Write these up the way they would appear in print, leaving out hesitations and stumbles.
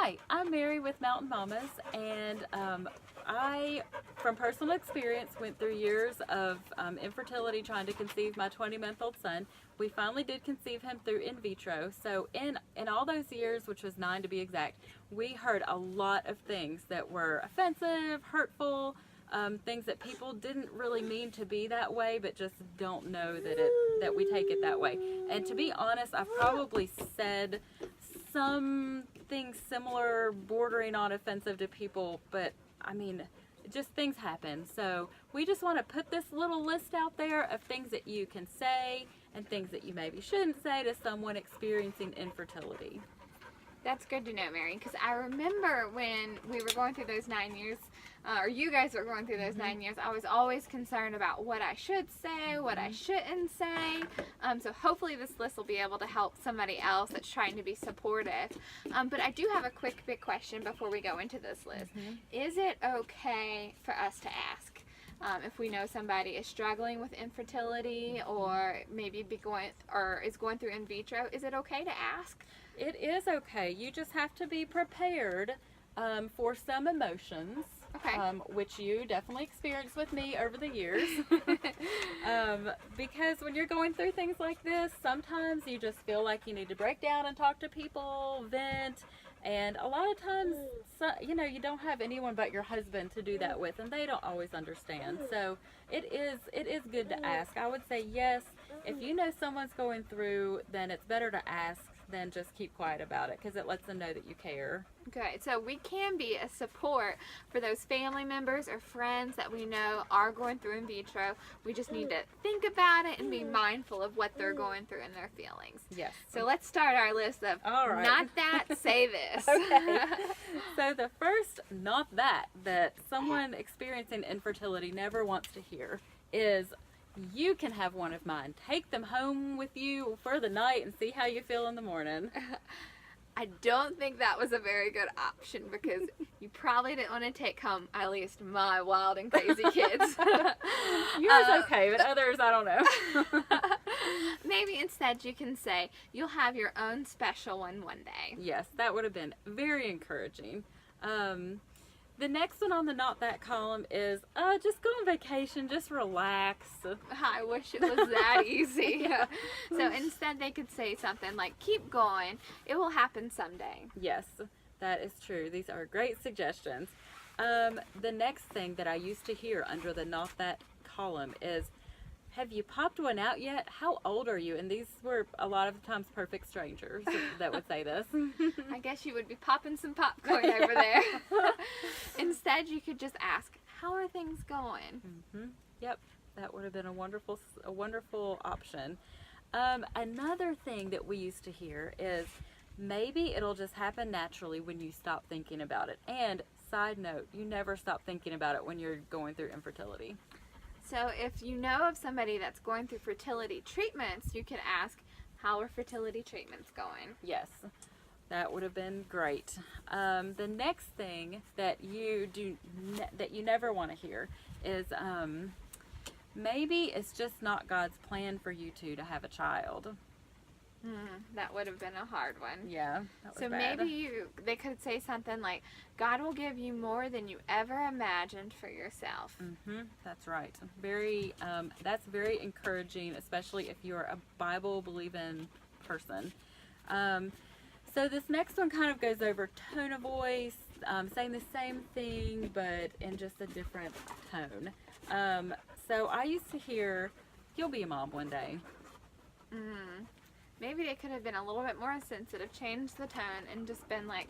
Hi, I'm Mary with Mountain Mamas, and I, from personal experience, went through years of infertility trying to conceive my 20-month-old son. We finally did conceive him through in vitro. So in all those years, which was 9 to be exact, we heard a lot of things that were offensive, hurtful, things that people didn't really mean to be that way, but just don't know that we take it that way. And to be honest, I've probably said some things similar, bordering on offensive to people, but I mean, just things happen. So we just want to put this little list out there of things that you can say and things that you maybe shouldn't say to someone experiencing infertility. That's good to know, Mary, because I remember when we were going through those 9 years, or you guys were going through those 9 years, I was always concerned about what I should say, what I shouldn't say. So hopefully this list will be able to help somebody else that's trying to be supportive. But I do have a quick big question before we go into this list. Is it okay for us to ask? If we know somebody is struggling with infertility or maybe is going through in vitro, is it okay to ask? It is okay. You just have to be prepared for some emotions, Okay. which you definitely experienced with me over the years. Because when you're going through things like this, sometimes you just feel like you need to break down and talk to people, vent. And a lot of times, you don't have anyone but your husband to do that with, and they don't always understand. So it is good to ask. I would say yes. If you know someone's going through, then it's better to ask than just keep quiet about it, because it lets them know that you care. Good. So we can be a support for those family members or friends that we know are going through in vitro. We just need to think about it and be mindful of what they're going through and their feelings. Yes. So let's start our list of All right. not that, say this. Okay. So the first not that someone experiencing infertility never wants to hear is, you can have one of mine. Take them home with you for the night and see how you feel in the morning. I don't think that was a very good option, because you probably didn't want to take home at least my wild and crazy kids. Yours okay, but others I don't know. Maybe instead you can say you'll have your own special one day. Yes, that would have been very encouraging. The next one on the not that column is just go on vacation, just relax. I wish it was that easy. Yeah. So instead they could say something like, keep going, it will happen someday. Yes, that is true. These are great suggestions. The next thing that I used to hear under the not that column is, have you popped one out yet? How old are you? And these were a lot of times perfect strangers that would say this. I guess you would be popping some popcorn over there. Instead, you could just ask, how are things going? Yep, that would have been a wonderful option. Another thing that we used to hear is, maybe it'll just happen naturally when you stop thinking about it. And side note, you never stop thinking about it when you're going through infertility. So if you know of somebody that's going through fertility treatments, you could ask, how are fertility treatments going? Yes, that would have been great. The next thing that you never want to hear is, maybe it's just not God's plan for you two to have a child. That would have been a hard one. Yeah, that was So bad. maybe they could say something like, God will give you more than you ever imagined for yourself. That's right. That's very encouraging, especially if you're a Bible-believing person. So this next one kind of goes over tone of voice, saying the same thing, but in just a different tone. So I used to hear, you'll be a mom one day. Maybe they could have been a little bit more sensitive, changed the tone, and just been like,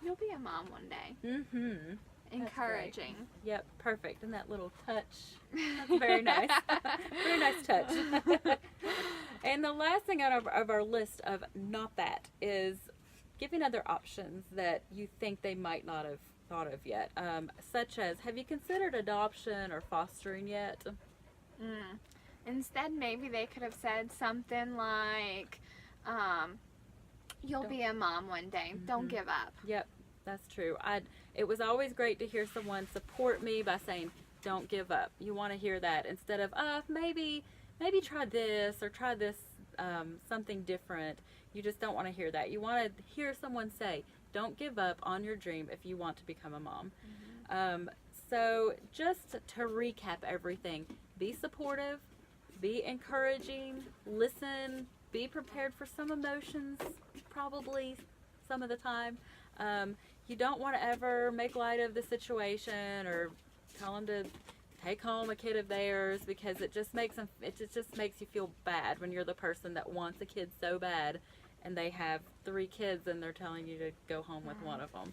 you'll be a mom one day. Encouraging. Yep, perfect. And that little touch, that's very nice. Very nice touch. And the last thing out of our list of not that is giving other options that you think they might not have thought of yet. Such as, have you considered adoption or fostering yet? Instead, maybe they could have said something like, you'll be a mom one day. Don't give up. Yep, that's true. It was always great to hear someone support me by saying, don't give up. You want to hear that instead of, maybe try this or try this, something different. You just don't want to hear that. You want to hear someone say, Don't give up on your dream if you want to become a mom. So just to recap everything, be supportive, be encouraging, listen, be prepared for some emotions, probably some of the time. You don't want to ever make light of the situation or tell them to take home a kid of theirs, because it just makes you feel bad when you're the person that wants a kid so bad and they have 3 kids and they're telling you to go home with one of them.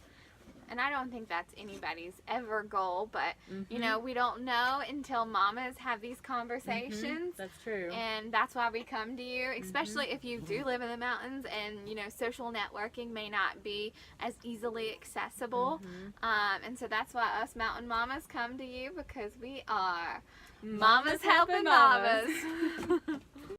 And I don't think that's anybody's ever goal, but you know, we don't know until mamas have these conversations. That's true. And that's why we come to you, especially if you do live in the mountains and, you know, social networking may not be as easily accessible. And so that's why us mountain mamas come to you, because we are Mamas Helping Mamas.